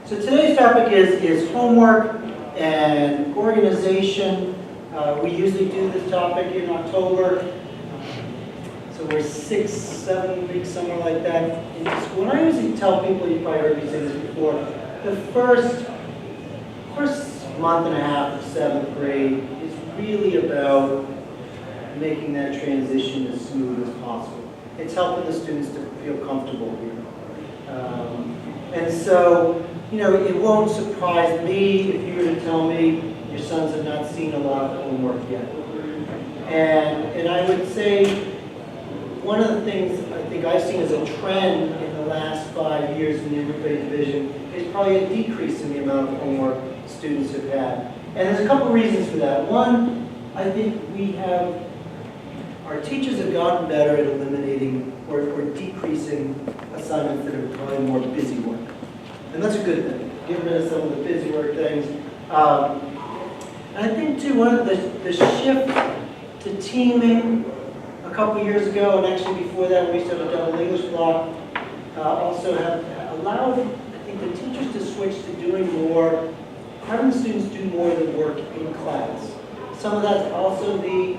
So today's topic is homework and organization. We usually do this topic in October. So we're 6, 7 weeks, somewhere like that into school. And I usually tell people, you probably heard me say this before, the first month and a half of 7th grade is really about making that transition as smooth as possible. It's helping the students to feel comfortable here. And so, it won't surprise me if you were to tell me your sons have not seen a lot of homework yet. And I would say one of the things I think I've seen as a trend in the last 5 years in the Interfaith Division is probably a decrease in the amount of homework students have had. And there's a couple reasons for that. One, I think our teachers have gotten better at eliminating or decreasing assignments that are probably more busy work. And that's a good thing, getting rid of some of the busy work things. And I think too, one of the shift to teaming a couple years ago, and actually before that we used to have a double English block, also have allowed, I think, the teachers to switch to doing more, having the students do more of the work in class. Some of that's also the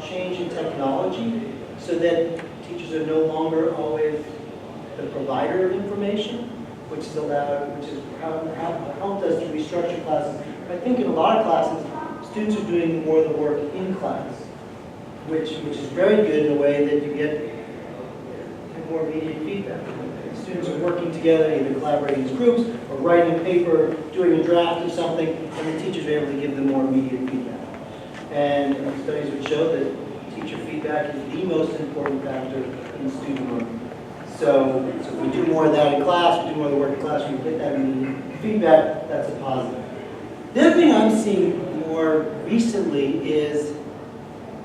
change in technology, so that teachers are no longer always the provider of information, which has helped us to restructure classes. I think in a lot of classes, students are doing more of the work in class, which is very good in a way that you get more immediate feedback. Students are working together, either collaborating as groups or writing a paper, doing a draft of something, and the teachers are able to give them more immediate feedback. And studies would show that teacher feedback is the most important factor in student learning. So if we do more of that in class, we do more of the work in class, we get that immediate feedback, that's a positive. The other thing I'm seeing more recently is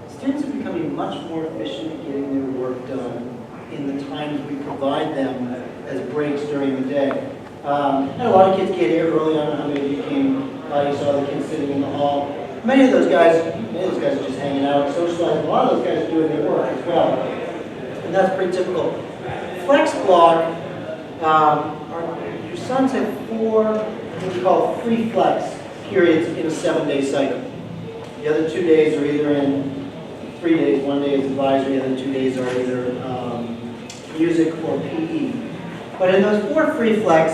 students are becoming much more efficient at getting their work done in the times we provide them as breaks during the day. And a lot of kids get here early. I don't know how many of you came, you saw the kids sitting in the hall. Many of those guys are just hanging out, socializing. A lot of those guys are doing their work as well. And that's pretty typical. Flex block, your sons have 4, what we call free flex periods in a 7-day cycle. The other 2 days are either in 3 days, 1 day is advisory, the other 2 days are either music or PE. But in those 4 free flex,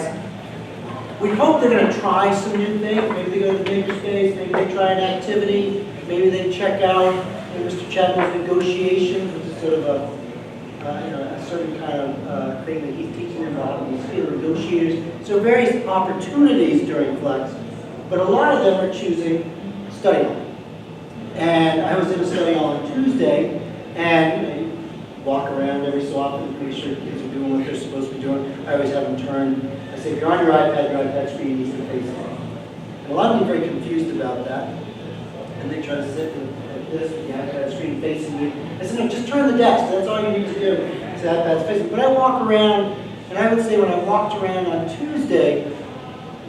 we hope they're going to try some new things. Maybe they go to the makerspace, maybe they try an activity, maybe they check out Mr. Chapman's negotiations, which is sort of a certain kind of thing that he's teaching them about, these field negotiators. So various opportunities during flex, but a lot of them are choosing study hall. And I was in a study hall on Tuesday, and you walk around every so often to make sure kids are doing what they're supposed to be doing. I always have them turn. I say, if you're on your iPad screen needs to face it. And a lot of them are very confused about that. And they try to sit like this with the iPad screen facing you. I said, no, just turn the desk. That's all you need to do. So iPad's facing. But I walk around, and I would say when I walked around on Tuesday,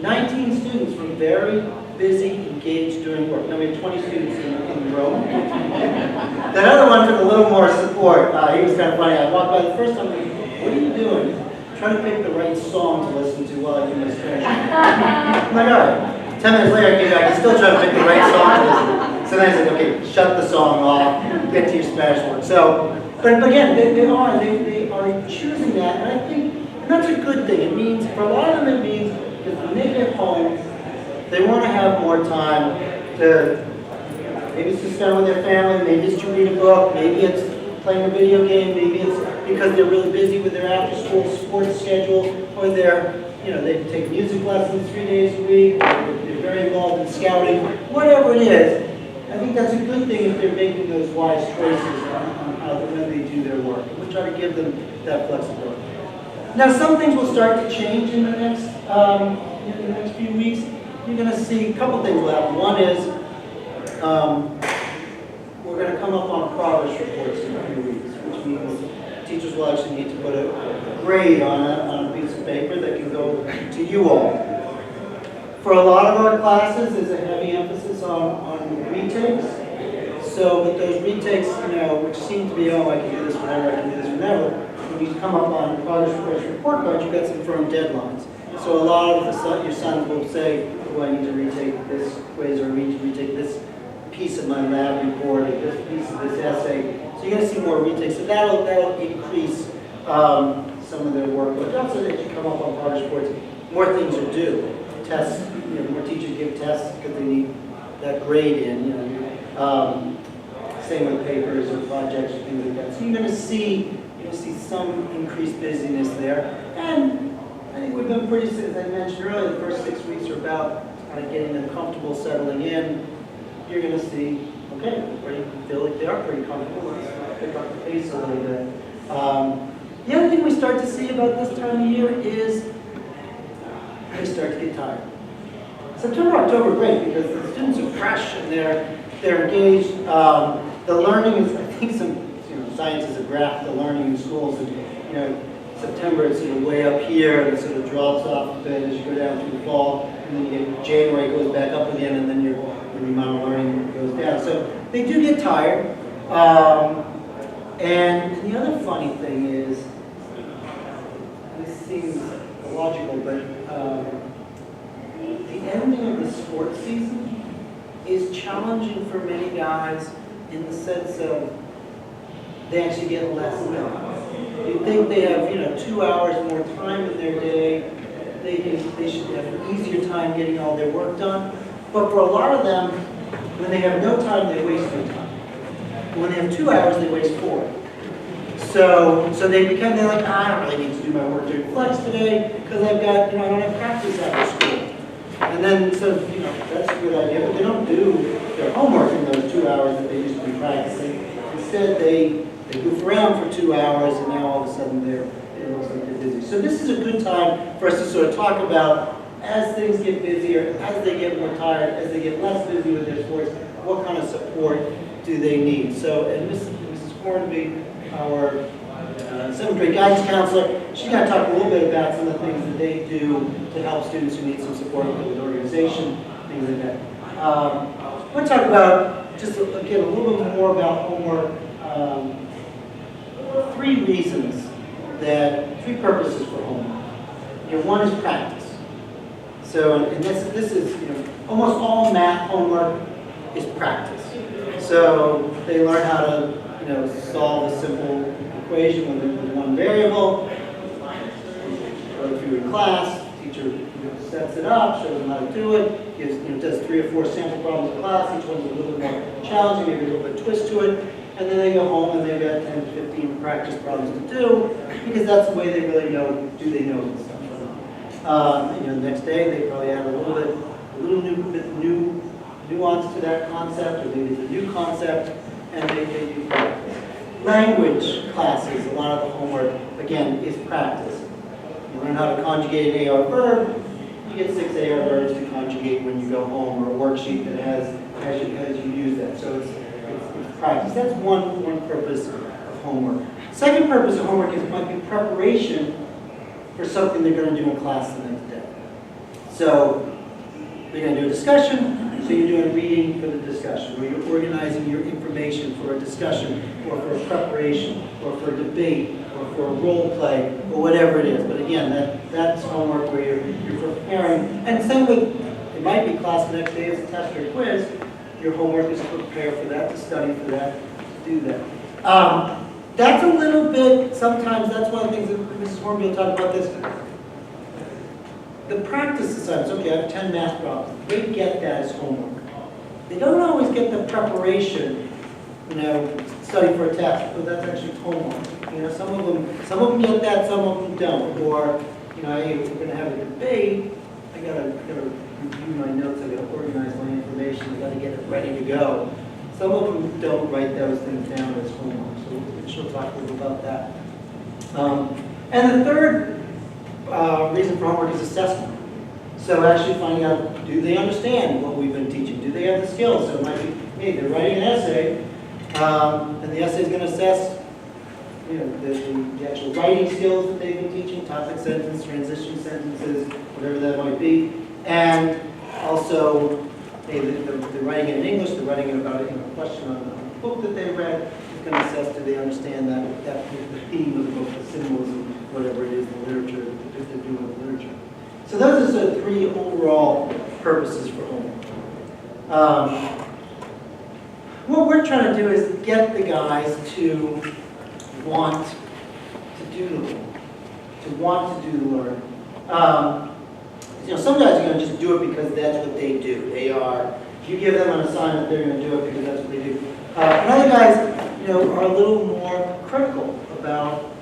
19 students were very busy, engaged doing work. Now we had 20 students in the room. That other one took a little more support. He was kind of funny. I walked by the first time, I was like, what are you doing? Trying to pick the right song to listen to while I do my Spanish. I'm like, all right. 10 minutes later, I came back, I still trying to pick the right song to listen to. So then I said, okay, shut the song off, get to your Spanish work. So, but again, they are choosing that, and I think, and that's a good thing. It means, for a lot of them, it means that when they get home, they want to have more time to, maybe it's to spend with their family, maybe it's to read a book, maybe it's playing a video game, maybe it's because they're really busy with their after-school sports schedule, or they take music lessons 3 days a week, or they're very involved in scouting, whatever it is. I think that's a good thing if they're making those wise choices on how when they do their work. And we try to give them that flexibility. Now, some things will start to change in the next few weeks. You're going to see a couple things will happen. One is we're going to come up on progress reports in a few weeks, which means teachers will actually need to put a grade on a piece of paper that can go to you all. For a lot of our classes, there's a heavy emphasis on retakes. So with those retakes, which seem to be, oh, I can do this whenever, I can do this whenever, when you come up on progress reports report cards, you've got some firm deadlines. So a lot of your sons will say, oh, I need to retake this quiz, or I need to retake this piece of my lab report, or this piece of this essay. So you're going to see more retakes. So that'll increase some of their workload. Also, as you come up on progress reports, more things are due. Tests, more teachers give tests because they need that grade in. Same with papers or projects or things like that. So you're going to see some increased busyness there. And I think we've been pretty, as I mentioned earlier, the first 6 weeks are about kind of getting them comfortable, settling in. You're going to see, okay, feel like they are pretty comfortable. Let's pick up the pace a little bit. The other thing we start to see about this time of year is they start to get tired. September, October, great, because the students are fresh and they're engaged. The learning is, I think science is a graph, the learning in schools, and September is sort of way up here and it sort of drops off a bit as you go down through the fall, and then you get January goes back up again, and then the amount of learning goes down. So they do get tired. And the other funny thing is, this seems illogical, but the ending of the sports season is challenging for many guys in the sense of they actually get less done. You think they have 2 hours more time in their day, they should have an easier time getting all their work done. But for a lot of them, when they have no time, they waste their time. When they have 2 hours, they waste 4. So they're like, I don't really need to do my work during flex today because I've got, I don't have practice after school. And then, so, that's a good idea, but they don't do their homework in those 2 hours that they used to be practicing. Instead, they goof around for 2 hours, and now all of a sudden it looks like they're busy. So this is a good time for us to sort of talk about, as things get busier, as they get more tired, as they get less busy with their sports, what kind of support do they need? So, and Mrs. Hornby, our 7th grade guidance counselor, she's going to talk a little bit about some of the things that they do to help students who need some support with organization, things like that. I want to talk about, just again, a little bit more about homework. 3 purposes for homework. One is practice. So, and this is, almost all math homework is practice. So they learn how to, solve a simple equation with one variable. Go through in class, teacher sets it up, shows them how to do it, does 3 or 4 sample problems in class. Each one's a little bit more challenging, maybe a little bit of twist to it. And then they go home and they've got 10 to 15 practice problems to do, because that's the way they really know, do they know this stuff or not. The next day they probably add a little new nuance to that concept, or maybe it's a new concept, and they do practice. Language classes, a lot of the homework, again, is practice. You learn how to conjugate an AR verb, you get 6 AR verbs to conjugate when you go home, or a worksheet that has you use that. So it's practice. That's one purpose of homework. Second purpose of homework might be preparation for something they're going to do in class the next day. So they're going to do a discussion, so you're doing reading for the discussion, or you're organizing your information for a discussion, or for a preparation, or for a debate, or for a role play, or whatever it is. But again, that's homework where you're preparing. And same with, it might be class the next day as a test or a quiz. Your homework is to prepare for that, to study for that, to do that. That's a little bit, sometimes that's one of the things that Mrs. Hornby will talk about this. The practice assignments, okay, I have 10 math problems. They get that as homework. They don't always get the preparation, study for a test, but that's actually homework. Some of them get that, some of them don't. Or, hey, if we're going to have a debate, I gotta review my notes, I gotta organize my information, I gotta get it ready to go. Some of them don't write those things down as homework, so she'll talk a little about that. And the third reason for homework is assessment. So actually finding out, do they understand what we've been teaching? Do they have the skills? So it might be, hey, they're writing an essay, and the essay is going to assess the actual writing skills that they've been teaching, topic sentence, transition sentences, whatever that might be. And also, hey, they're writing it in English, they're writing it about a question on a book that they read. It's going to assess, do they understand that the theme of the book, the symbolism, whatever it is, the literature, if they're doing with literature. So those are sort of three overall purposes for homework. What we're trying to do is get the guys to want to do the work, to want to do the learning. Some guys are going to just do it because that's what they do. They are, if you give them an assignment, they're going to do it because that's what they do. And other guys, are a little more critical about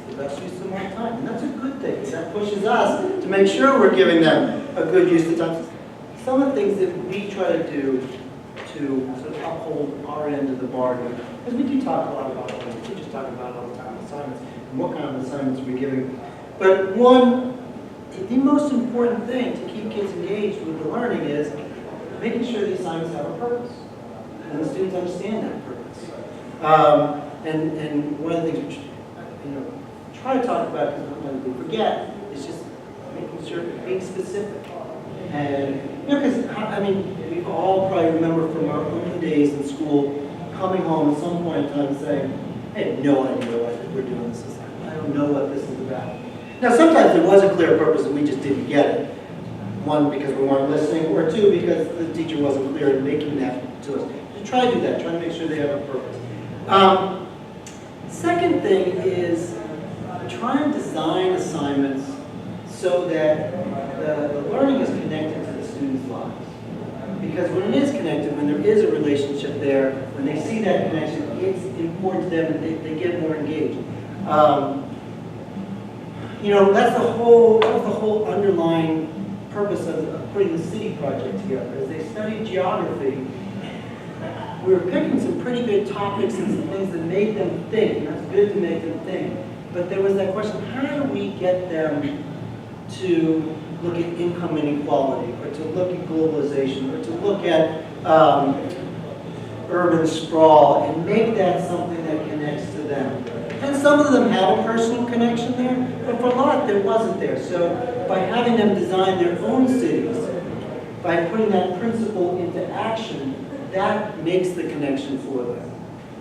the best use of my time. And that's a good thing. That pushes us to make sure we're giving them a good use of time. Some of the things that we try to do to sort of uphold our end of the bargain, because we do talk a lot about it. We just talk about it all the time, assignments, and what kind of assignments we're giving. But the most important thing to keep kids engaged with the learning is making sure the assignments have a purpose, and the students understand that purpose. And one of the things we try to talk about, because sometimes we forget, is just making sure being specific. And because we all probably remember from our own days in school coming home at some point in time saying, I have no idea why we're doing this assignment. I don't know what this is about. Now, sometimes there was a clear purpose and we just didn't get it. One, because we weren't listening, or two, because the teacher wasn't clear in making that to us. So try to do that. Try to make sure they have a purpose. Second thing is try and design assignments so that the learning is connected to the students' lives. Because when it is connected, when there is a relationship there, when they see that connection, it's important to them and they get more engaged. That's the whole underlying purpose of putting the city project together. As they studied geography, we were picking some pretty good topics and some things that made them think. And it's good to make them think. But there was that question, how do we get them to look at income inequality, or to look at globalization, or to look at urban sprawl, and make that something that connects to them? And some of them have a personal connection there, but for a lot there wasn't there. So by having them design their own cities, by putting that principle into action, that makes the connection for them.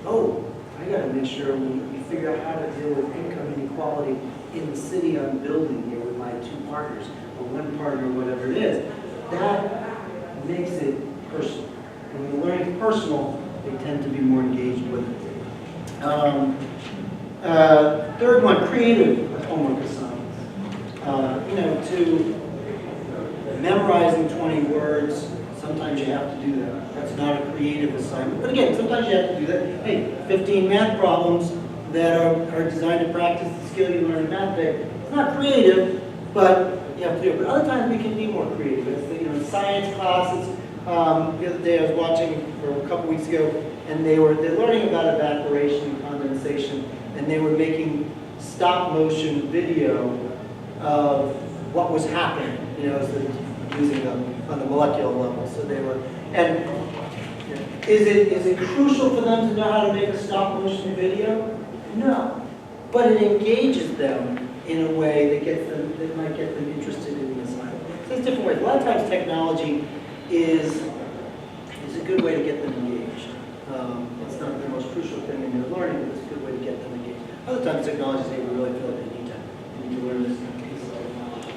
Oh, I got to make sure we figure out how to deal with income inequality in the city I'm building here with my two partners, or one partner, whatever it is. That makes it personal. And when the learning is personal, they tend to be more engaged with it. Third one, creative homework assignments. To memorizing 20 words, sometimes you have to do that. That's not a creative assignment. But again, sometimes you have to do that. Hey, 15 math problems that are designed to practice the skill you learn in math day. It's not creative, but you have to do it. But other times we can be more creative. It's science classes. The other day I was watching, for a couple weeks ago, and they're learning about evaporation and condensation, and they were making stop motion video of what was happening, using them on the molecular level. So they were, and is it crucial for them to know how to make a stop motion video? No, but it engages them in a way that might get them interested in the assignment. So there's different ways. A lot of times technology is a good way to get them engaged. It's not the most crucial thing in their learning, but it's a good way to get them engaged. Other times technology is we really feel like they need to learn this piece of technology.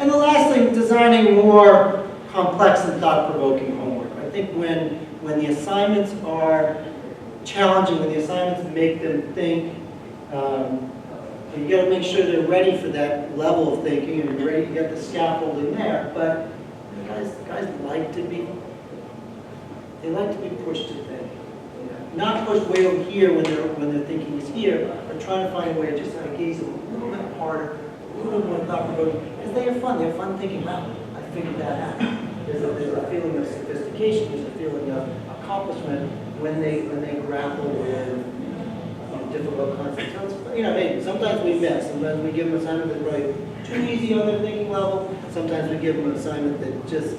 And the last thing, designing more complex and thought-provoking homework. I think when the assignments are challenging, when the assignments make them think, you got to make sure they're ready for that level of thinking, and you're ready to get the scaffolding there. But guys like to be pushed to think. Not pushed way over here when their thinking is here, but trying to find a way to just engage them a little bit harder, a little bit more thought-provoking, because they have fun. They have fun thinking, wow, I figured that out. There's a feeling of sophistication, there's a feeling of accomplishment when they grapple with difficult concepts. Hey, sometimes we miss. Sometimes we give them an assignment that's probably too easy on their thinking level. Sometimes we give them an assignment that just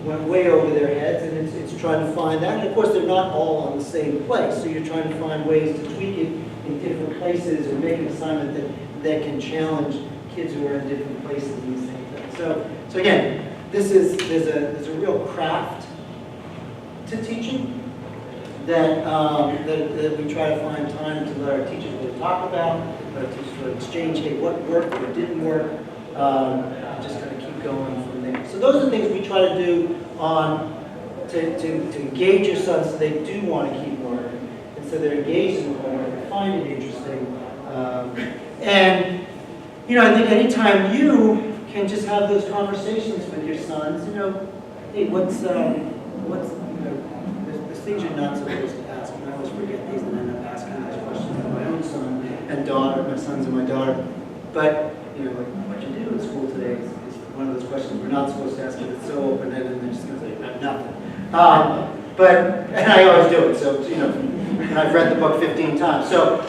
went way over their heads, and it's trying to find that. And of course, they're not all on the same place, so you're trying to find ways to tweak it in different places, or make an assignment that can challenge kids who are in different places in the same thing. So again, there's a real craft to teaching, that we try to find time to let our teachers really talk about, let our teachers really exchange, hey, what worked, what didn't work, just kind of keep going from there. So those are things we try to do to engage your sons so they do want to keep learning, and so they're engaged in the homework and find it interesting. And I think anytime you can just have those conversations with your sons, hey, what's there's things you're not supposed to ask, and I always forget these and end up asking those questions to my own son and daughter, my sons and my daughter. But like, what'd you do at school today is one of those questions we're not supposed to ask, because it's so open-ended, and they're just going to say, nothing. And I always do it, so, and I've read the book 15 times. So,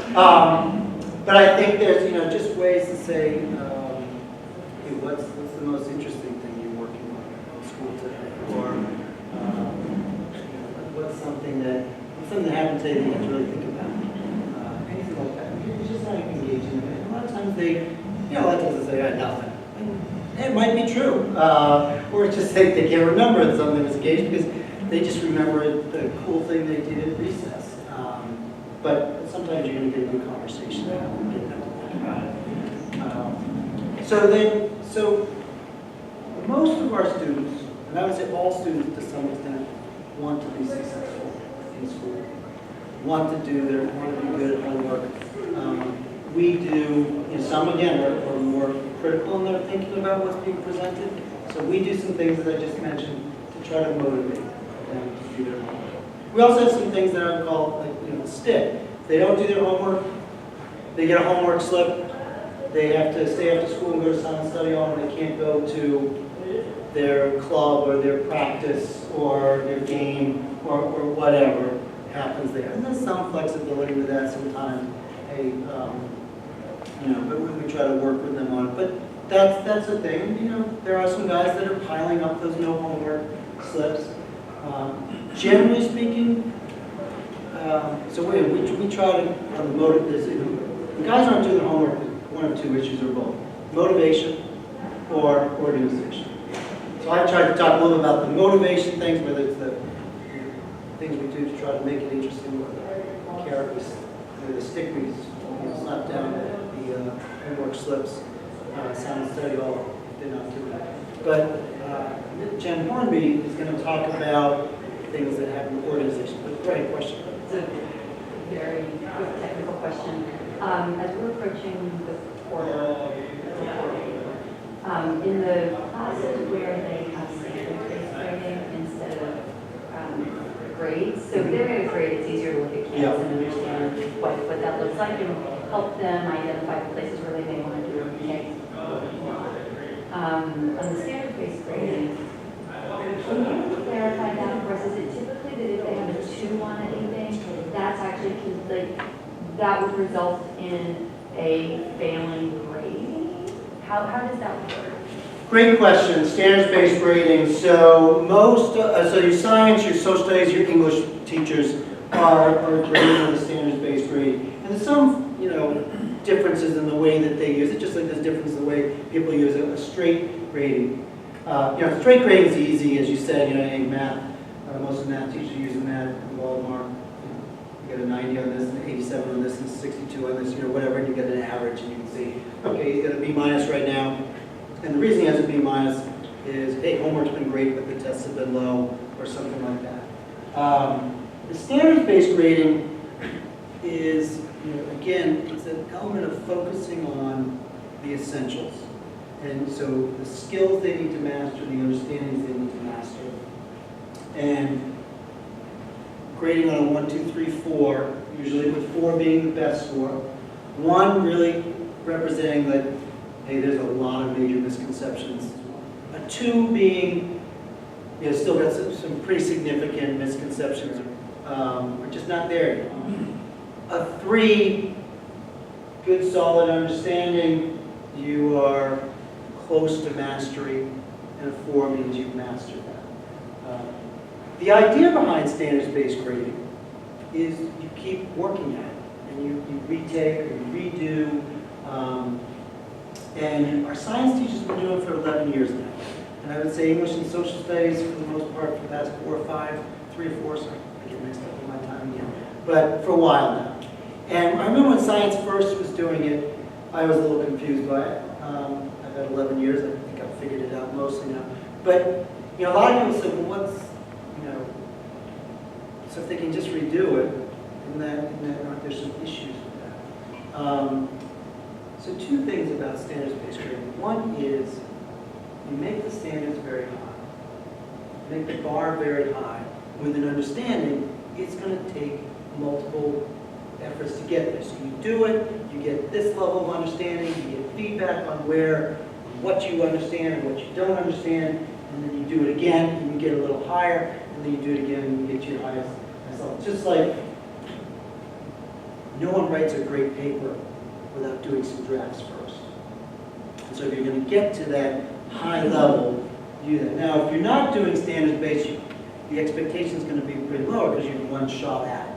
but I think there's, just ways to say, hey, what's the most interesting thing you're working on at school today? Or what's something that happened today that you have to really think about? Anything like that. It's just how you engage in it. A lot of times a lot of times they say, nothing. And it might be true. Or it's just they can't remember that something was engaged because they just remember the cool thing they did at recess. But sometimes you're going to get a good conversation out and get them to think about it. So most of our students, and I would say all students to some extent, want to be successful in school, want to be good at homework. We do, some again are more critical in their thinking about what's being presented. So we do some things that I just mentioned to try to motivate them to do their homework. We also have some things that I would call stick. If they don't do their homework, they get a homework slip. They have to stay after school and go to silent study hall, and they can't go to their club or their practice or their game or whatever happens there. And there's some flexibility with that sometimes. Hey, but we try to work with them on it. But that's the thing. There are some guys that are piling up those no homework slips. Generally speaking, so we try to motivate this. The guys aren't doing their homework. One of two issues or both: motivation or organization. So I tried to talk a little about the motivation things, whether it's the things we do to try to make it interesting, or the characters, the stick we slap down the homework slips, silent study hall. They're not doing that. But Jen Hornby is going to talk about things that have an organization. But great question. It's a very quick technical question. As we're approaching the quarter, in the classes where they have standards-based grading instead of grades, so if they're going to grade, it's easier to look at kids and understand what that looks like and help them identify the places where they may want to do okay. On the standard-based grading, can you clarify that for us? Is it typically that if they have a 2 on anything, that's actually that would result in a failing grade? How does that work? Great question. Standards-based grading. So so your science, your social studies, your English teachers are grading on the standards-based grading. And there's some, differences in the way that they use it, just like there's differences in the way people use a straight grading. Straight grading is easy, as you said. In math, most of the math teachers use math in Baltimore. You get a 90 on this, and 87 on this, and 62 on this, whatever, and you get an average, and you can see, okay, he's got a B- right now. And the reason he has a B- is, hey, homework's been great, but the tests have been low, or something like that. The standards-based grading is, again, it's an element of focusing on the essentials. And so the skills they need to master, the understandings they need to master. And grading on a 1, 2, 3, 4, usually with 4 being the best score. 1 really representing that, hey, there's a lot of major misconceptions. A 2 being, still got some pretty significant misconceptions. We're just not there yet. A 3, good solid understanding, you are close to mastery, and a 4 means you've mastered that. The idea behind standards-based grading is you keep working at it, and you retake or you redo. And our science teachers have been doing it for 11 years now. And I would say English and social studies, for the most part, for the past 4 or 5, 3 or 4, sorry, I get mixed up with my time. but for a while now. And I remember when science first was doing it, I was a little confused by it. I've had 11 years, I think I've figured it out mostly now. But, a lot of people say, well, so if they can just redo it, aren't there some issues with that? So two things about standards-based grading. One is you make the standards very high, make the bar very high, with an understanding it's going to take multiple efforts to get there. So you do it, you get this level of understanding, you get feedback on what you understand and what you don't understand, and then you do it again, and you get a little higher, and then you do it again, and you get to your highest result. Just like no one writes a great paper without doing some drafts first. And so if you're going to get to that high level, do that. Now, if you're not doing standards-based, the expectation is going to be pretty low because you're one shot at it.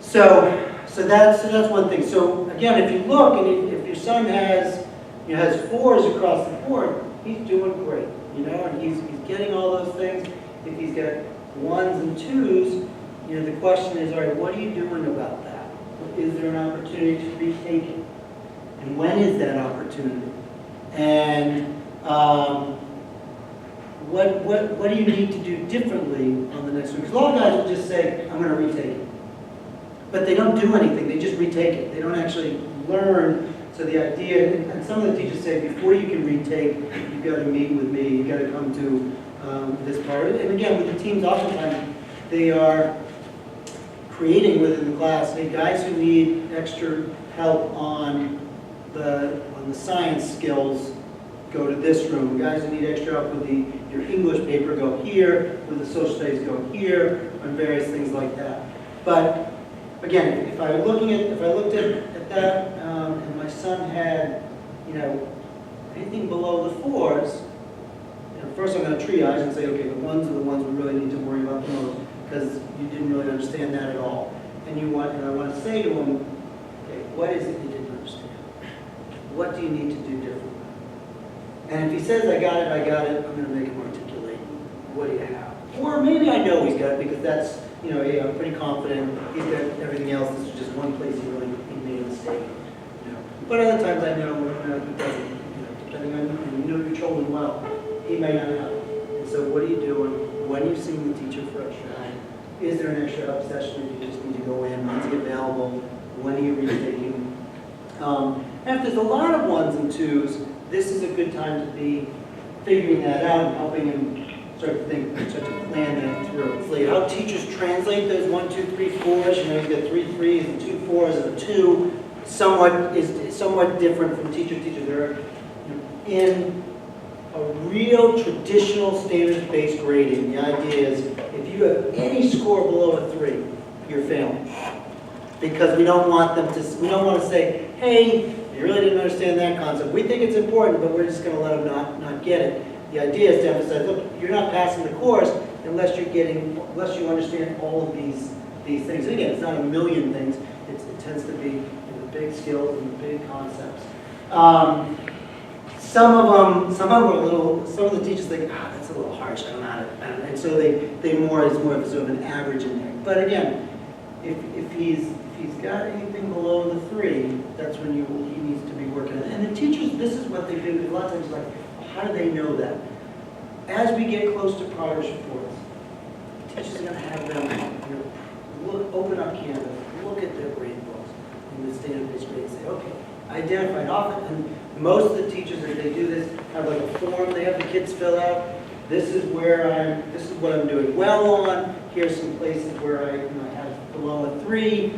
So that's one thing. So again, if you look, and if your son has 4s across the board, he's doing great, and he's getting all those things. If he's got 1s and 2s, the question is, all right, what are you doing about that? Is there an opportunity to retake it? And when is that opportunity? And what do you need to do differently on the next week? Because a lot of guys will just say, I'm going to retake it. But they don't do anything, they just retake it. They don't actually learn. So the idea, and some of the teachers say, before you can retake, you've got to meet with me, you've got to come to this part. And again, with the teams, oftentimes, they are creating within the class, hey, guys who need extra help on the science skills, go to this room. Guys who need extra help with your English paper, go here. With the social studies, go here, on various things like that. But again, if I looked at that, and my son had, anything below the 4s, first I'm going to triage and say, okay, the 1s are the ones we really need to worry about the most, because you didn't really understand that at all. And I want to say to him, okay, what is it you didn't understand? What do you need to do differently? And if he says, I got it, I'm going to make him articulate, what do you have? Or maybe I know he's got it, because that's, hey, I'm pretty confident he's got everything else. This is just one place he made a mistake. But other times I know he doesn't. Depending on, and you know your children well, he may not have it. And so what are you doing? When you're seeing the teacher for extra help? Is there an extra help session that you just need to go in? When's it available? When are you retaking? And if there's a lot of 1s and 2s, this is a good time to be figuring that out and helping him start to plan that through. It's like how teachers translate those 1, 2, 3, 4s. You've got 3 3s and 2 4s and a 2. Is somewhat different from teacher to teacher. They're in a real traditional standards-based grading. The idea is if you have any score below a 3, you're failing. Because we don't want to say, hey, you really didn't understand that concept. We think it's important, but we're just going to let them not get it. The idea is to emphasize, look, you're not passing the course unless you understand all of these things. And again, it's not a million things. It tends to be the big skills and the big concepts. Some of the teachers think, that's a little harsh. I don't know. And so they more is more of sort of an average in there. But again, if he's got anything below the 3, that's when he needs to be working on it. And the teachers, this is what they do. A lot of times, like, how do they know that? As we get close to progress reports, teachers are going to have them open up Canvas, look at their grade books in the standard-based grade, and say, okay, identified often, and most of the teachers, as they do this, have like a form they have the kids fill out. This is what I'm doing well on. Here's some places where I have below a 3.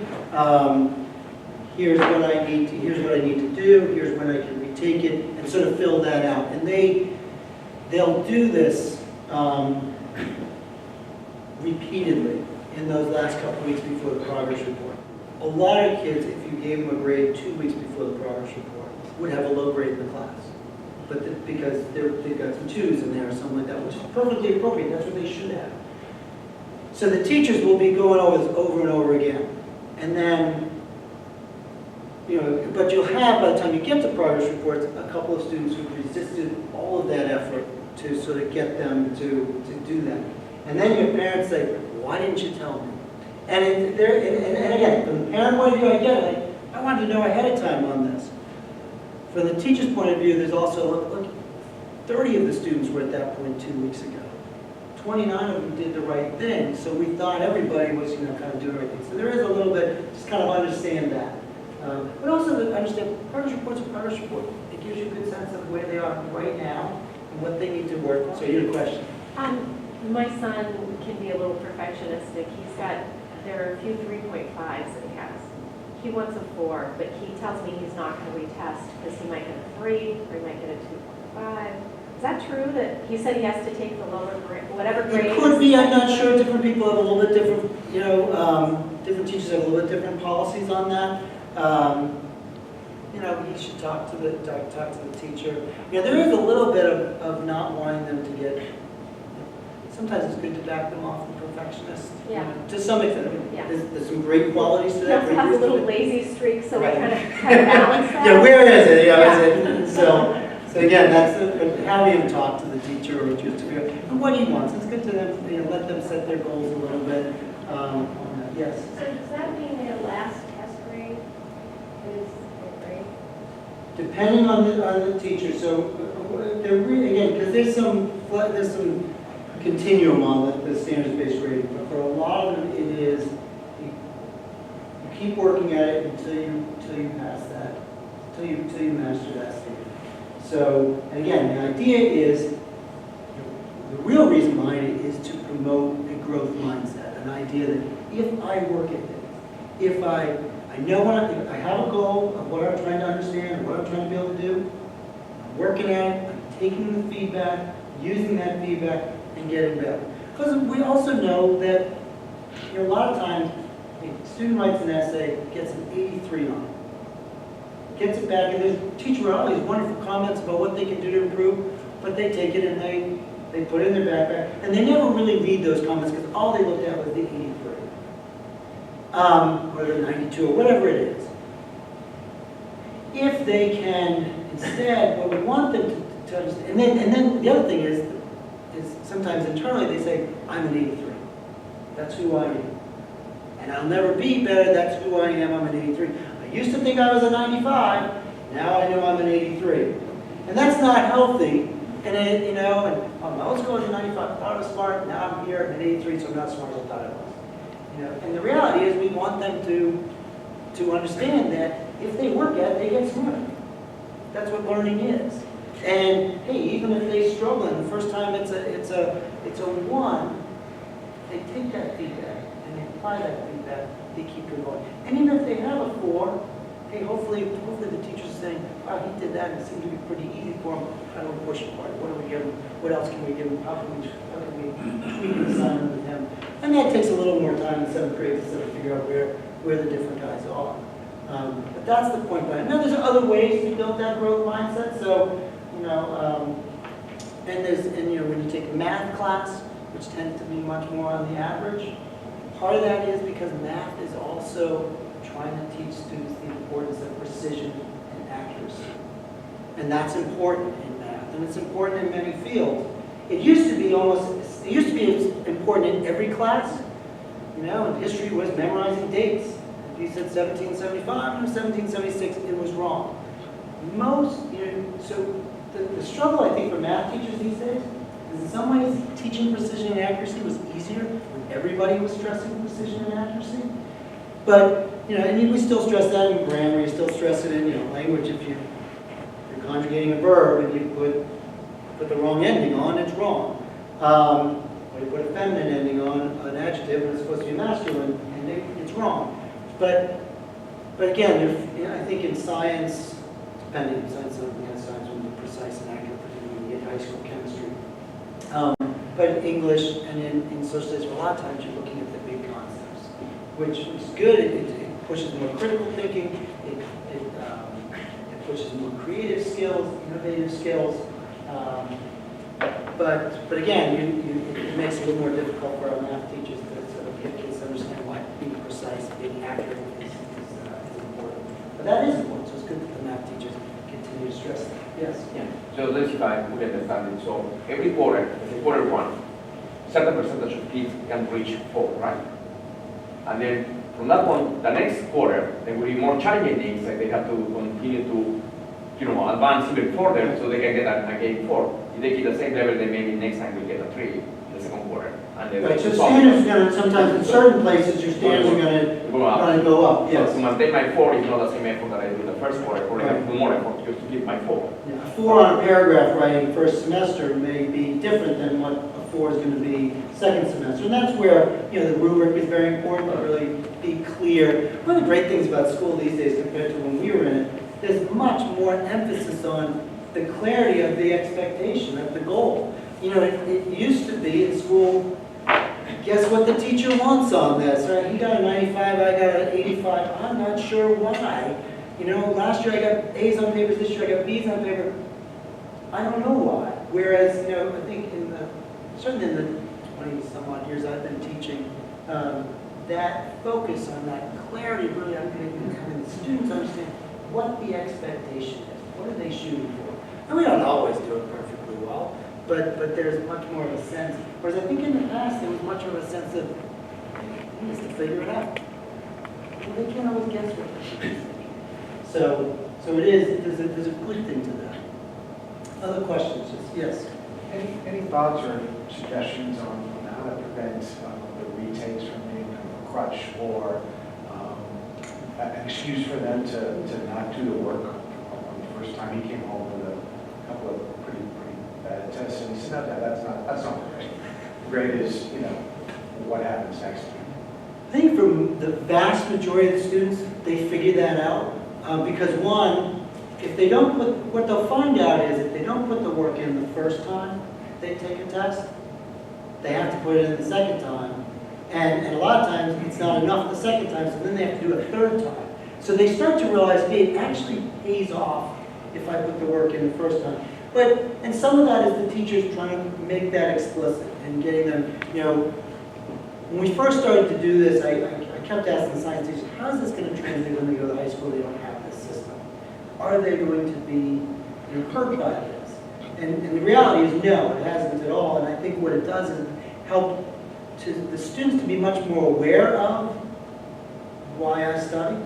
Here's what I need to do. Here's when I can retake it, and sort of fill that out. And they'll do this repeatedly in those last couple weeks before the progress report. A lot of kids, if you gave them a grade 2 weeks before the progress report, would have a low grade in the class. But because they've got some 2s in there or something like that, which is perfectly appropriate. That's what they should have. So the teachers will be going over this over and over again. And then, but you'll have, by the time you get to progress reports, a couple of students who've resisted all of that effort to sort of get them to do that. And then your parents say, why didn't you tell me? And again, from the parent point of view, I get it. Like, I wanted to know ahead of time on this. From the teacher's point of view, there's also, look, 30 of the students were at that point 2 weeks ago. 29 of them did the right thing, so we thought everybody was, kind of doing everything. So there is a little bit, just kind of understand that. But also to understand, progress report's a progress report. It gives you a good sense of where they are right now and what they need to work on. So you had a question? My son can be a little perfectionistic. There are a few 3.5s that he has. He wants a 4, but he tells me he's not going to retest because he might get a 3 or he might get a 2.5. Is that true that he said he has to take the lower grade, whatever grade? It could be, I'm not sure. Different people have a little bit different, different teachers have a little bit different policies on that. You should talk to the teacher. There is a little bit of not wanting them to get, sometimes it's good to back them off from perfectionists. Yeah. To some extent. Yeah. There's some great qualities to He that. also has a little lazy streak, so we kind of balance that. Yeah, where is it? Yeah. Is it? So again, but having him talk to the teacher or just to figure out what he wants. It's good to them, let them set their goals a little bit. On that. Yes. So does that mean their last test grade is a grade? Depending on the teacher. So they're really, again, because there's some continuum on the standards-based rating. But for a lot of them, it is you keep working at it until you pass that, until you master that standard. So, and again, the idea is, the real reason behind it is to promote a growth mindset, an idea that if I work at this, if I know if I have a goal of what I'm trying to understand, what I'm trying to be able to do, I'm working at it, I'm taking the feedback, using that feedback, and getting better. Because we also know that, a lot of times, a student writes an essay, gets an 83 on it. Gets it back, and the teacher will always wonderful comments about what they can do to improve, but they take it and they put it in their backpack, and they never really read those comments because all they looked at was the 83, or the 92, or whatever it is. If they can, instead, what we want them to understand, and then the other thing is sometimes internally they say, I'm an 83. That's who I am. And I'll never be better, that's who I am, I'm an 83. I used to think I was a 95, now I know I'm an 83. And that's not healthy. And I was going to 95, I thought I was smart, now I'm here at an 83, so I'm not as smart as I thought I was. And the reality is we want them to understand that if they work at it, they get smarter. That's what learning is. And hey, even if they struggle, and the first time it's a 1, they take that feedback and they apply that feedback, they keep it going. And even if they have a 4, hey, hopefully the teacher's saying, wow, he did that and it seemed to be pretty easy for him. How do we push it harder? What do we give him? What else can we give him? How can we tweak the assignment with him? And that takes a little more time in 7th grade to sort of figure out where the different guys are. But that's the point behind it. Now, there's other ways to build that growth mindset. So, when you take a math class, which tends to be much more on the average, part of that is because math is also trying to teach students the importance of precision and accuracy. And that's important in math, and it's important in many fields. It used to be important in every class. And history was memorizing dates. If you said 1775 or 1776, it was wrong. So the struggle, I think, for math teachers these days is in some ways teaching precision and accuracy was easier when everybody was stressing precision and accuracy. But, and we still stress that in grammar, you still stress it in, language. If you're conjugating a verb and you put the wrong ending on, it's wrong. Or you put a feminine ending on an adjective and it's supposed to be masculine, and it's wrong. But again, I think in science, depending on science, science will be precise and accurate, particularly when you get high school chemistry. But in English and in social studies, a lot of times you're looking at the big concepts, which is good. It pushes more critical thinking. It pushes more creative skills, innovative skills. But again, it makes it a little more difficult for our math teachers to sort of get kids to understand why being precise, being accurate is important. But that is important, so it's good that the math teachers continue to stress that. Yes? Yeah. So let's see if I fully understand it. So every quarter, quarter 1, certain percentage of kids can reach 4, right? And then from that point, the next quarter, there will be more challenging things, like they have to continue to, advance even further so they can get a 4. If they keep the same level, then maybe next time we get a 3 in the second quarter. And then Right, so standards are gonna, sometimes in certain places, your standards are go up. gonna go up, So yes. to maintain my 4 is not the same effort that I do in the first quarter, or I have to do more effort just to keep my 4. Yeah, a 4 on a paragraph writing first semester may be different than what a 4 is gonna be second semester. And that's where, the rubric is very important, to really be clear. One of the great things about school these days compared to when we were in it, there's much more emphasis on the clarity of the expectation, of the goal. It used to be in school, guess what the teacher wants on this, right? He got a 95, I got an 85, I'm not sure why. Last year I got A's on papers, this year I got B's on paper. I don't know why. Whereas, I think certainly in the 20-some odd years I've been teaching, that focus on that clarity really, having the students understand what the expectation is, what are they shooting for. And we don't always do it perfectly well, but there's much more of a sense. Whereas I think in the past there was much of a sense of, he needs to figure it out. They can't always guess what they're thinking. So it is, there's a good thing to that. Other questions? Yes? Any thoughts or suggestions on how to prevent the retakes from being a crutch or an excuse for them to not do the work? On the first time he came home with a couple of pretty bad tests, and he said, no, that's not the grade. The grade is, what happens next time. I think for the vast majority of the students, they figure that out. Because one, if they don't put, what they'll find out is if they don't put the work in the first time they take a test, they have to put it in the second time. And a lot of times it's not enough the second time, so then they have to do it a third time. So they start to realize, hey, it actually pays off if I put the work in the first time. And some of that is the teachers trying to make that explicit and getting them, when we first started to do this, I kept asking the science teachers, how is this going to translate when they go to high school, they don't have this system? Are they going to be hurt by this? And the reality is no, it hasn't at all. And I think what it does is help to the students to be much more aware of why I study.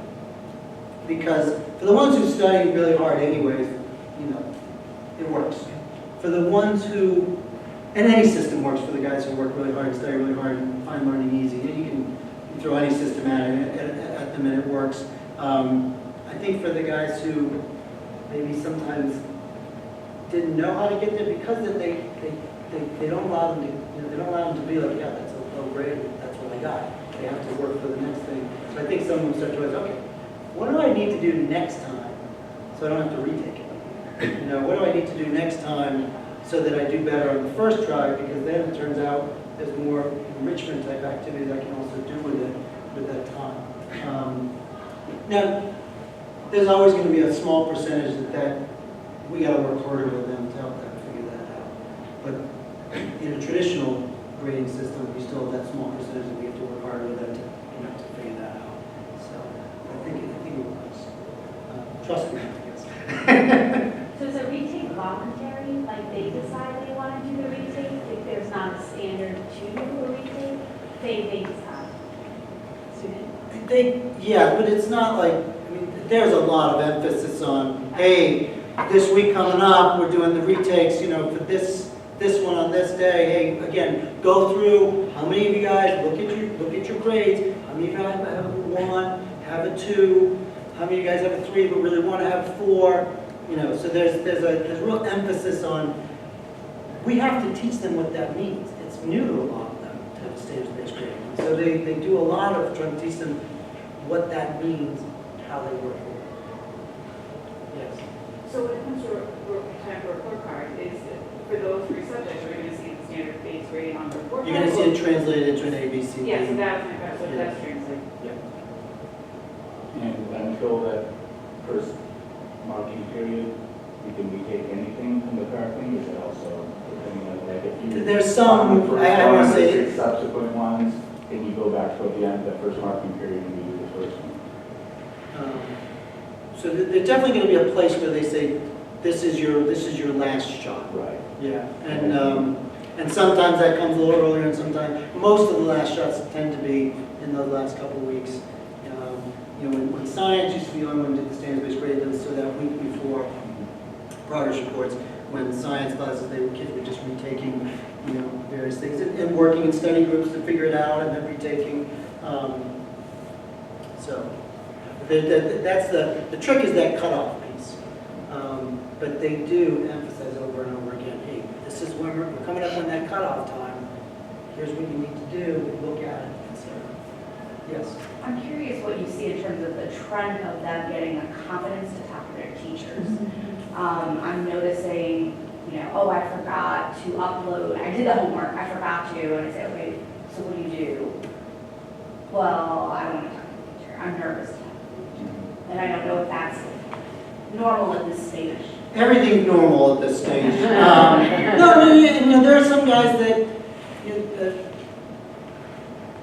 Because for the ones who study really hard anyways, it works. For the ones who, and any system works for the guys who work really hard and study really hard and find learning easy. You can throw any system at them and it works. I think for the guys who maybe sometimes didn't know how to get there because they don't allow them to, they don't allow them to be like, yeah, that's a low grade, that's what I got. They have to work for the next thing. So I think some of them start to realize, okay, what do I need to do next time so I don't have to retake it? What do I need to do next time so that I do better on the first try? Because then it turns out there's more enrichment type activities I can also do with it with that time. Now, there's always going to be a small percentage that we got to work harder with them to help them figure that out. But in a traditional grading system, we still have that small percentage that we have to work harder with them to figure that out. So I think it works. Trust me, I guess. So is a retake voluntary, like they decide they want to do the retake, if there's not a standard to do a retake, they decide? Yeah, but it's not like, there's a lot of emphasis on, hey, this week coming up, we're doing the retakes, for this one on this day. Hey, again, go through how many of you guys look at your grades. How many of you guys have a 1, have a 2? How many of you guys have a 3 but really want to have 4? So there's real emphasis on. We have to teach them what that means. It's new to a lot of them to have standards-based grading. So they do a lot of trying to teach them what that means, how they work with it. Yes. So when it comes to time for a report card, is for those 3 subjects, we're going to see the standard base grading on the report card? You're going to see it translated into an ABC. Yes, that's my question, what that's translated. And until that first marking period, you can retake anything from the current thing, is it also depending on, like, if you... There's some, on the I first want one, to say... 6 subsequent ones, then you go back to the end of that first marking period and you do the first one. So there's definitely going to be a place where they say, this is your last shot. Right. Yeah, and And sometimes that comes a little earlier, and sometimes, most of the last shots tend to be in the last couple of weeks. You know, when science used to be the only one who did the standards-based grading, so that week before progress reports, when science classes, kids were just retaking, you know, various things, and working in study groups to figure it out, and then retaking. So that's the trick is that cutoff piece. But they do emphasize over and over again, hey, this is when we're coming up on that cutoff time. Here's what you need to do. Look at it, etc. Yes. I'm curious what you see in terms of the trend of them getting a confidence to talk to their teachers. I'm noticing, you know, oh, I forgot to upload, I did the homework, I forgot to, and I say, okay, so what do you do? Well, I don't want to talk to the teacher, I'm nervous. And I don't know if that's normal at this stage. Everything's normal at this stage. No, you know, there are some guys that,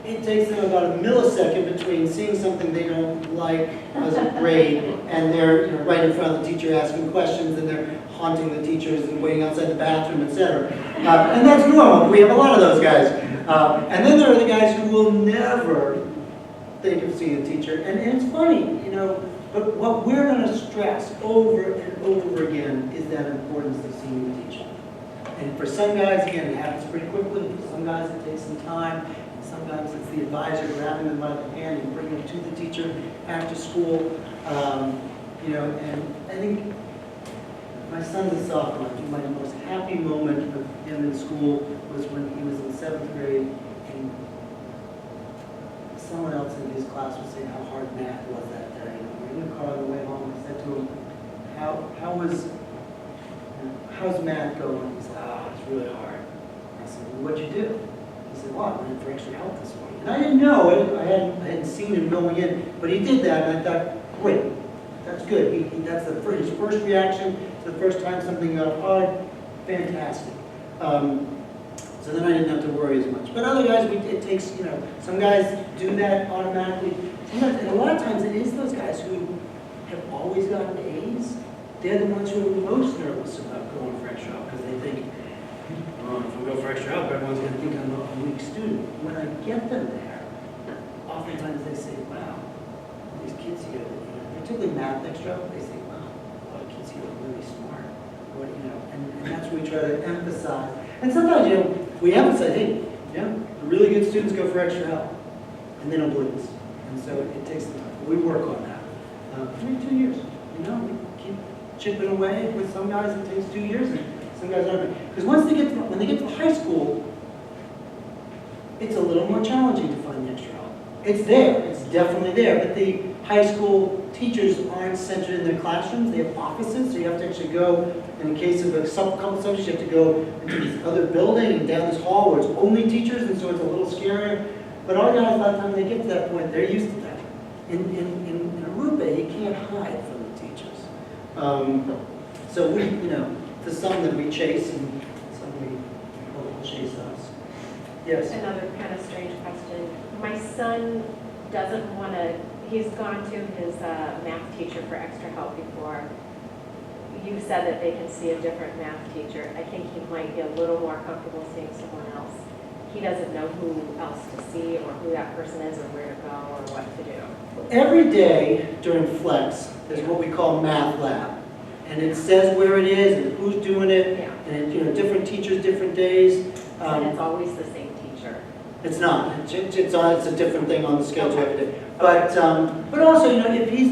it takes them about a millisecond between seeing something they don't like as a grade, and they're right in front of the teacher asking questions, and they're haunting the teachers and waiting outside the bathroom, etc. And that's normal. We have a lot of those guys. And then there are the guys who will never think of seeing a teacher. And it's funny, you know, but what we're going to stress over and over again is that importance of seeing the teacher. And for some guys, again, it happens pretty quickly. For some guys, it takes some time. Sometimes it's the advisor grabbing them by the hand and bringing them to the teacher after school. You know, and I think my son's a sophomore. I think my most happy moment of him in school was when he was in 7th grade, and someone else in his class was saying how hard math was that day. And we were in the car on the way home. I said to him, how's math going? He said, it's really hard. I said, well, what'd you do? He said, well, I went in for extra help this morning. And I didn't know it. I hadn't seen him going in, but he did that, and I thought, great, that's good. That's his first reaction to the first time something got hard. Fantastic. So then I didn't have to worry as much. But other guys, it takes, you know, some guys do that automatically. Sometimes, and a lot of times it is those guys who have always gotten A's. They're the ones who are most nervous about going for extra help, because they think, if we go for extra help, everyone's going to think I'm a weak student. When I get them there, oftentimes they say, wow, these kids here, particularly math extra help, they say, wow, a lot of kids here are really smart. Or, you know, and that's what we try to emphasize. And sometimes, you know, we emphasize, hey, yeah, the really good students go for extra help, and they don't believe us. And so it takes time. We work on that. 2 years, you know, we keep chipping away. With some guys, it takes 2 years. And some guys aren't. Because when they get to high school, it's a little more challenging to find the extra help. It's there. It's definitely there. But the high school teachers aren't centered in their classrooms. They have offices, so you have to actually go, in the case of a couple subjects, you have to go into this other building and down this hall where it's only teachers, and so it's a little scarier. But our guys, by the time they get to that point, they're used to that. In Aruba, you can't hide from the teachers. So we, you know, to some that we chase, and some we hope will chase us. Yes? Another kind of strange question. My son doesn't want to, he's gone to his math teacher for extra help before. You said that they can see a different math teacher. I think he might be a little more comfortable seeing someone else. He doesn't know who else to see or who that person is or where to go or what to do. Every day during Flex, there's what we call Math Lab. And it says where it is and who's doing it, Yeah. and you know, different teachers, different days. And it's always the same teacher. It's not. It's a different thing on the schedule every day. But also, you know, if he's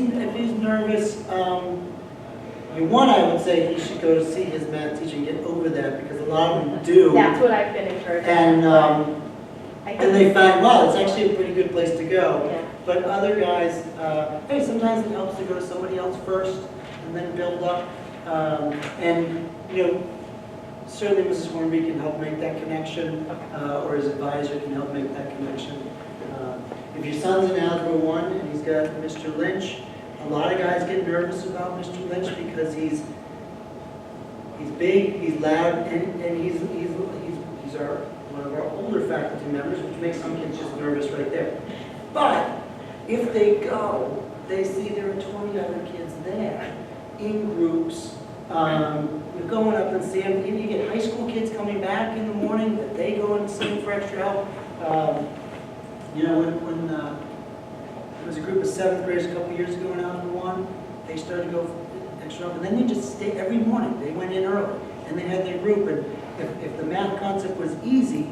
nervous, I would say he should go to see his math teacher and get over that, because a lot of them do. That's what I've been encouraged. And I and they find, wow, it's actually a pretty good place to go. Yeah. But other guys, hey, sometimes it helps to go to somebody else first and then build up. And, you know, certainly Mrs. Hornby can help make that connection, or his advisor can help make that connection. If your son's in Algebra 1 and he's got Mr. Lynch, a lot of guys get nervous about Mr. Lynch because he's big, he's loud, and he's one of our older faculty members, which makes some kids just nervous right there. But if they go, they see there are 20 other kids there in groups, We're going up and seeing, you get high school kids coming back in the morning, that they go and see for extra help. You know, when there was a group of 7th graders a couple years ago in Algebra 1, they started to go extra help, and then they just stayed every morning. They went in early, and they had their group, and if the math concept was easy,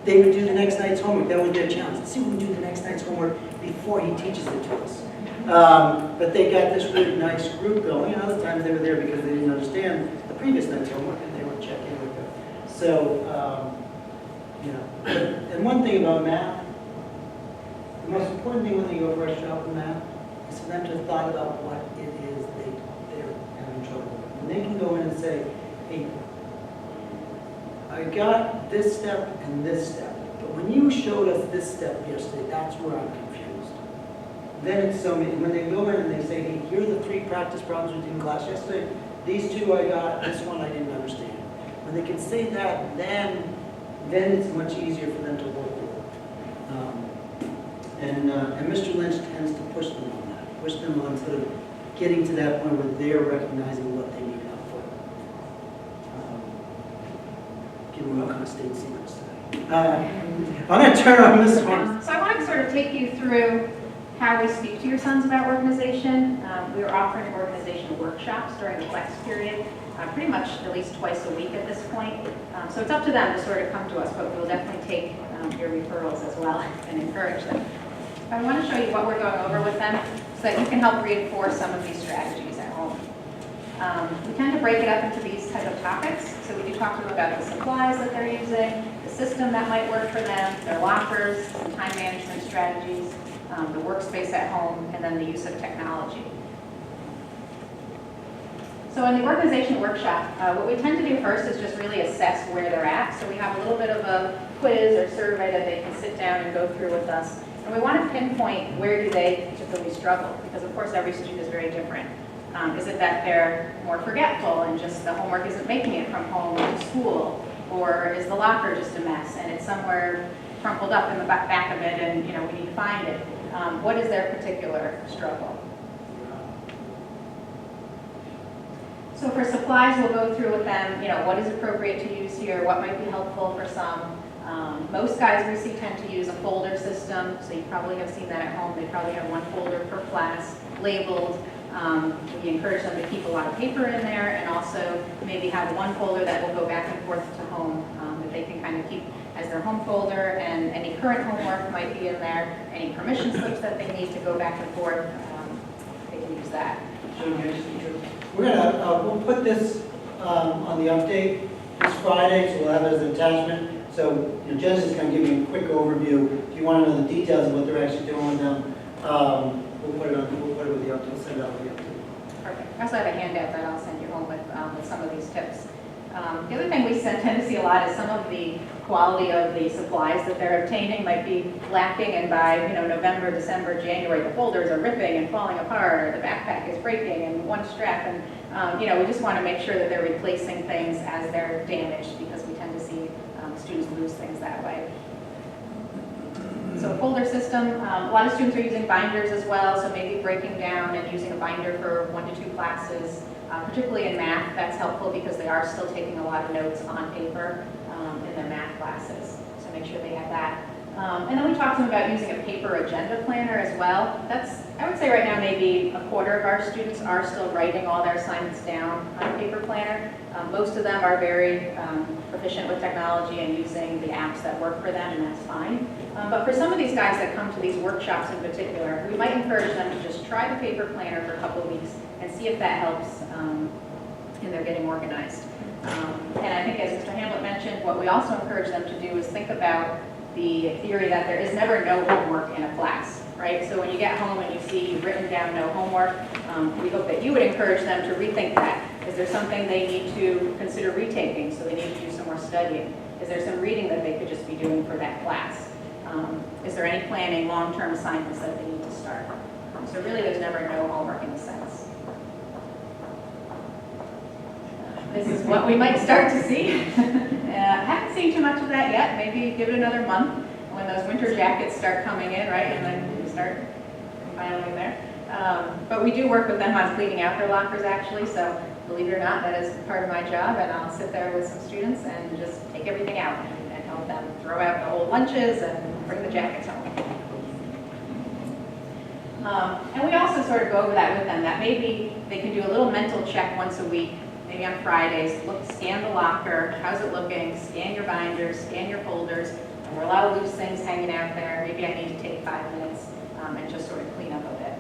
they would do the next night's homework. That was their challenge. Let's see if we can do the next night's homework before he teaches it to us. But they got this really nice group going, and other times they were there because they didn't understand the previous night's homework, and they would check in with them. So, you know, and one thing about math, the most important thing when they go for extra help in math is for them to have thought about what it is they're having trouble with. And they can go in and say, hey, I got this step and this step, but when you showed us this step yesterday, that's where I'm confused. Then it's so many, when they go in and they say, hey, here are the 3 practice problems we did in class yesterday, these 2 I got, this one I didn't understand. When they can say that, then it's much easier for them to work with. And Mr. Lynch tends to push them on that, push them on sort of getting to that point where they're recognizing what they need help for. Giving all kind of state secrets today. I'm going to turn on this one. So I want to sort of take you through how we speak to your sons about organization. We are offering organization workshops during the flex period, pretty much at least twice a week at this point. So it's up to them to sort of come to us, but we'll definitely take your referrals as well and encourage them. I want to show you what we're going over with them so that you can help reinforce some of these strategies at home. We tend to break it up into these type of topics. So we do talk to them about the supplies that they're using, the system that might work for them, their lockers, some time management strategies, the workspace at home, and then the use of technology. So in the organization workshop, what we tend to do first is just really assess where they're at. So we have a little bit of a quiz or survey that they can sit down and go through with us. And we want to pinpoint where do they typically struggle, because of course every student is very different. Is it that they're more forgetful and just the homework isn't making it from home to school? Or is the locker just a mess and it's somewhere crumpled up in the back of it and, you know, we need to find it? What is their particular struggle? So for supplies, we'll go through with them, you know, what is appropriate to use here, what might be helpful for some. Most guys we see tend to use a folder system, so you probably have seen that at home. They probably have one folder per class labeled. We encourage them to keep a lot of paper in there and also maybe have one folder that will go back and forth to home that they can kind of keep as their home folder, and any current homework might be in there, any permission slips that they need to go back and forth, they can use that. We're gonna, we'll put this on the update this Friday, so we'll have it as an attachment. So, you know, Jen's just gonna give you a quick overview. If you want to know the details of what they're actually doing with them, we'll put it with the update, we'll send out the update. Perfect. I also have a handout that I'll send you home with some of these tips. The other thing we tend to see a lot is some of the quality of the supplies that they're obtaining might be lacking, and by, you know, November, December, January, the folders are ripping and falling apart, or the backpack is breaking and one strap, and you know, we just want to make sure that they're replacing things as they're damaged, because we tend to see students lose things that way. So folder system, a lot of students are using binders as well, so maybe breaking down and using a binder for 1 to 2 classes. Particularly in math, that's helpful because they are still taking a lot of notes on paper in their math classes. So make sure they have that. And then we talked to them about using a paper agenda planner as well. That's, I would say right now, maybe a quarter of our students are still writing all their assignments down on a paper planner. Most of them are very proficient with technology and using the apps that work for them, and that's fine. But for some of these guys that come to these workshops in particular, we might encourage them to just try the paper planner for a couple of weeks and see if that helps in their getting organized. And I think, as Mr. Hamlet mentioned, what we also encourage them to do is think about the theory that there is never no homework in a class, right? So when you get home and you see you've written down no homework, we hope that you would encourage them to rethink that. Is there something they need to consider retaking, so they need to do some more studying? Is there some reading that they could just be doing for that class? Is there any planning long-term assignments that they need to start? So really there's never no homework in a sense. This is what we might start to see. Haven't seen too much of that yet. Maybe give it another month when those winter jackets start coming in, right? And then you start compiling there. But we do work with them on cleaning out their lockers, actually. So believe it or not, that is part of my job, and I'll sit there with some students and just take everything out and help them throw out the old lunches and bring the jackets home. And we also sort of go over that with them, that maybe they can do a little mental check once a week, maybe on Fridays, scan the locker, how's it looking, scan your binders, scan your folders, and there are a lot of loose things hanging out there, maybe I need to take 5 minutes and just sort of clean up a bit.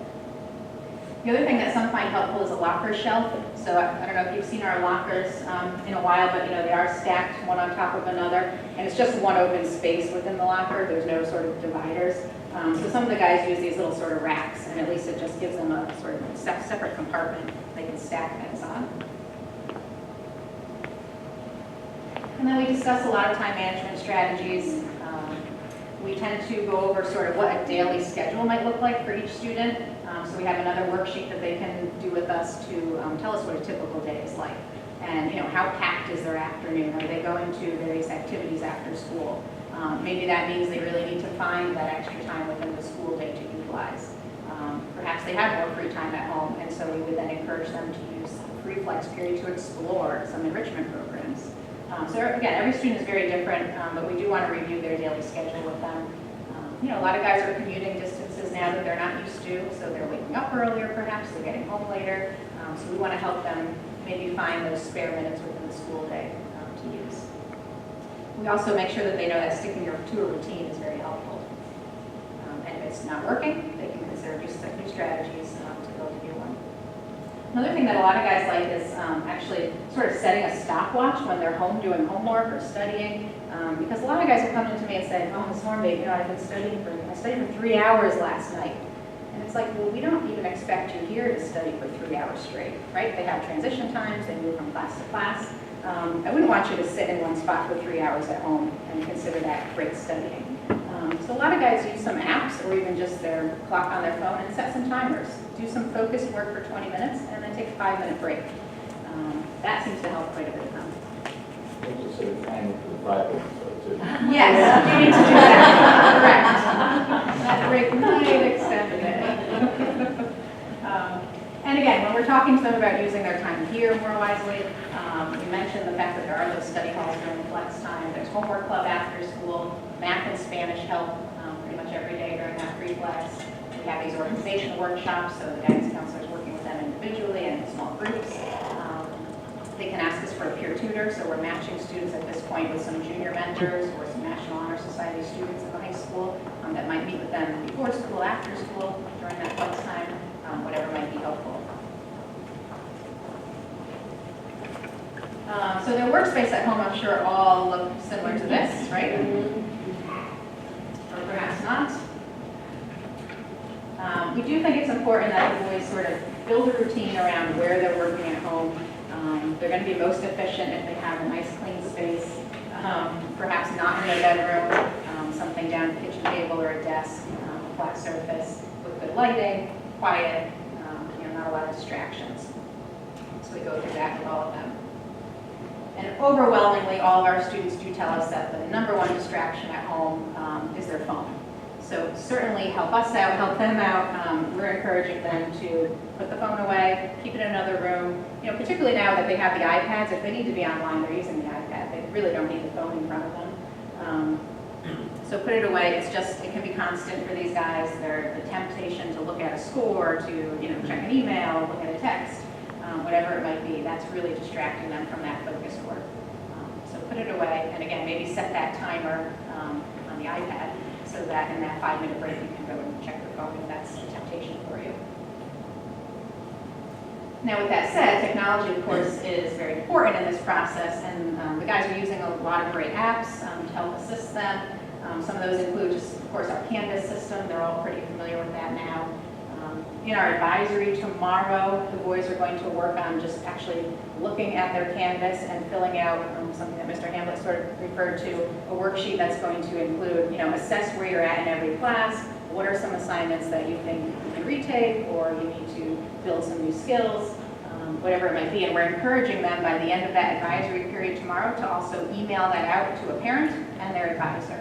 The other thing that some find helpful is a locker shelf. So I don't know if you've seen our lockers in a while, but they are stacked one on top of another, and it's just one open space within the locker. There's no sort of dividers. So some of the guys use these little sort of racks, and at least it just gives them a sort of separate compartment they can stack things on. And then we discuss a lot of time management strategies. We tend to go over sort of what a daily schedule might look like for each student. So we have another worksheet that they can do with us to tell us what a typical day is like. And how packed is their afternoon? Are they going to various activities after school? Maybe that means they really need to find that extra time within the school day to utilize. Perhaps they have more free time at home, and so we would then encourage them to use free flex period to explore some enrichment programs. So again, every student is very different, but we do want to review their daily schedule with them. A lot of guys are commuting distances now that they're not used to, so they're waking up earlier perhaps, they're getting home later. So we want to help them maybe find those spare minutes within the school day to use. We also make sure that they know that sticking to a routine is very helpful. And if it's not working, they can consider new strategies to build a new one. Another thing that a lot of guys like is actually sort of setting a stopwatch when they're home doing homework or studying. Because a lot of guys will come into me and say, oh, Ms. Hornby, I studied for 3 hours last night. And it's like, well, we don't even expect you here to study for 3 hours straight, right? They have transition times, they move from class to class. I wouldn't want you to sit in one spot for 3 hours at home and consider that great studying. So a lot of guys use some apps or even just their clock on their phone and set some timers. Do some focused work for 20 minutes and then take a 5-minute break. That seems to help quite a bit of them. Just sort of time for the private, so too. Yes, you need to do that, correct. That break might extend a bit. And again, when we're talking to them about using their time here more wisely, we mentioned the fact that there are those study halls during the flex time. There's homework club after school, math and Spanish help pretty much every day during that free flex. We have these organizational workshops, so the guidance counselors working with them individually and in small groups. They can ask us for a peer tutor, so we're matching students at this point with some junior mentors or some National Honor Society students in the high school that might meet with them before school, after school, during that flex time, whatever might be helpful. So their workspace at home, I'm sure, all look similar to this, right? Or perhaps not. We do think it's important that the boys sort of build a routine around where they're working at home. They're going to be most efficient if they have a nice clean space, perhaps not in their bedroom, something down at the kitchen table or a desk, a flat surface with good lighting, quiet, not a lot of distractions. So we go through that with all of them. And overwhelmingly, all of our students do tell us that the #1 distraction at home is their phone. So certainly help us out, help them out. We're encouraging them to put the phone away, keep it in another room. Particularly now that they have the iPads, if they need to be online, they're using the iPad. They really don't need the phone in front of them. So put it away. It can be constant for these guys. The temptation to look at a score, to check an email, look at a text, whatever it might be, that's really distracting them from that focused work. So put it away, and again, maybe set that timer on the iPad so that in that 5-minute break you can go and check your phone if that's a temptation for you. Now with that said, technology of course is very important in this process, and the guys are using a lot of great apps to help assist them. Some of those include just, of course, our Canvas system. They're all pretty familiar with that now. In our advisory tomorrow, the boys are going to work on just actually looking at their Canvas and filling out something that Mr. Hamlet sort of referred to, a worksheet that's going to include, assess where you're at in every class, what are some assignments that you think you can retake, or you need to build some new skills, whatever it might be. And we're encouraging them by the end of that advisory period tomorrow to also email that out to a parent and their advisor.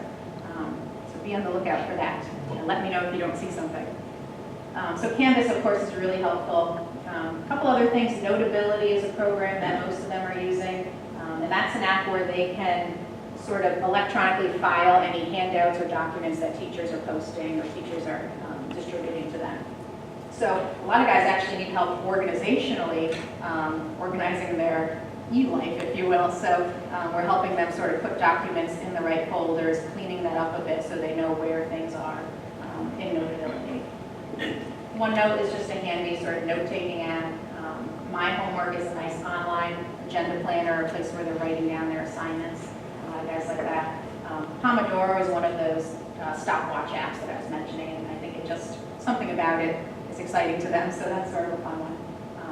So be on the lookout for that. And let me know if you don't see something. So Canvas, of course, is really helpful. A couple other things, Notability is a program that most of them are using. And that's an app where they can sort of electronically file any handouts or documents that teachers are posting or teachers are distributing to them. So a lot of guys actually need help organizationally, organizing their e-life, if you will. So we're helping them sort of put documents in the right folders, cleaning that up a bit so they know where things are in Notability. OneNote is just a handy sort of note-taking app. My Homework is a nice online agenda planner, a place where they're writing down their assignments, guys like that. Pomodoro is one of those stopwatch apps that I was mentioning, and I think it just, something about it is exciting to them, so that's sort of a fun one.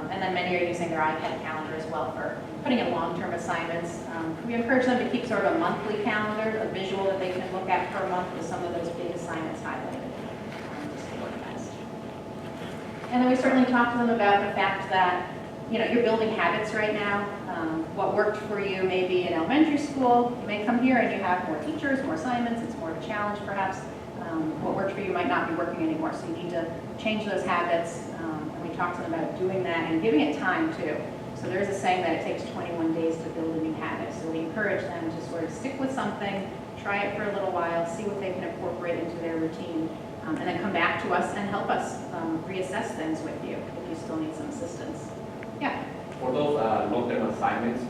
And then many are using their iPad calendar as well for putting in long-term assignments. We encourage them to keep sort of a monthly calendar, a visual that they can look at per month with some of those big assignments highlighted. Just to organize. And then we certainly talk to them about the fact that, you know, you're building habits right now. What worked for you maybe in elementary school, you may come here and you have more teachers, more assignments, it's more of a challenge perhaps. What worked for you might not be working anymore, so you need to change those habits. And we talk to them about doing that and giving it time too. So there's a saying that it takes 21 days to build a new habit. So we encourage them to sort of stick with something, try it for a little while, see what they can incorporate into their routine, and then come back to us and help us reassess things with you if you still need some assistance. Yeah. For those long-term assignments,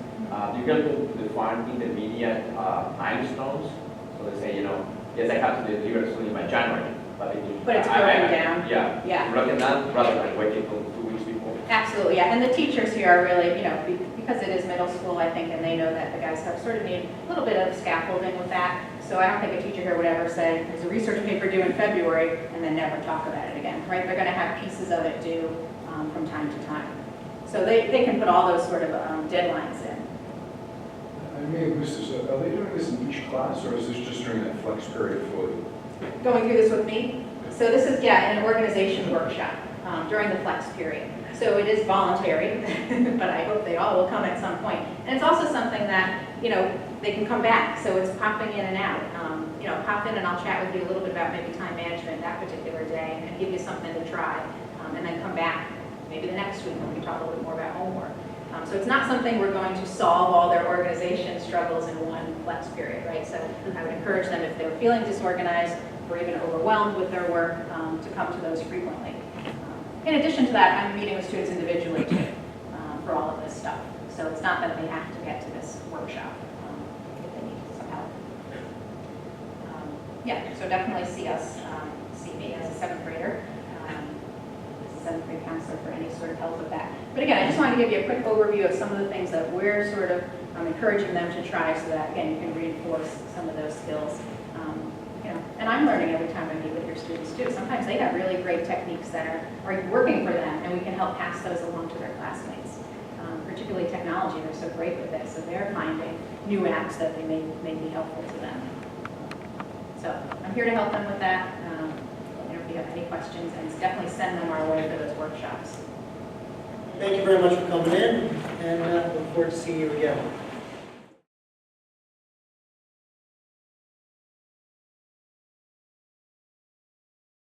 you can define intermediate milestones. So they say, you know, yes, I have to deliver something by January, but But it's broken down. Yeah. Yeah. Broken down rather than waiting till 2 weeks before. Absolutely, yeah, and the teachers here are really, you know, because it is middle school, I think, and they know that the guys have sort of need a little bit of scaffolding with that. So I don't think a teacher here would ever say, there's a research paper due in February, and then never talk about it again, right? They're gonna have pieces of it due from time to time. So they can put all those sort of deadlines in. I may have missed this. Are they doing this in each class, or is this just during that flex period for you? Going through this with me? So this is, yeah, an organization workshop during the flex period. So it is voluntary, but I hope they all will come at some point. And it's also something that, you know, they can come back, so it's popping in and out. You know, pop in and I'll chat with you a little bit about maybe time management that particular day and give you something to try, and then come back maybe the next week when we talk a little bit more about homework. So it's not something we're going to solve all their organization struggles in one flex period, right? So I would encourage them, if they're feeling disorganized or even overwhelmed with their work, to come to those frequently. In addition to that, I'm meeting with students individually too, for all of this stuff. So it's not that they have to get to this workshop if they need some help. Yeah, so definitely see us, see me as a 7th grader. As a 7th grade counselor for any sort of help with that. But again, I just wanted to give you a quick overview of some of the things that we're sort of encouraging them to try, so that, again, you can reinforce some of those skills. You know, and I'm learning every time I meet with your students too. Sometimes they have really great techniques that are working for them, and we can help pass those along to their classmates. Particularly technology, they're so great with it, so they're finding new apps that they may be helpful to them. So I'm here to help them with that. You know, if you have any questions, and definitely send them our way for those workshops. Thank you very much for coming in, and look forward to seeing you again.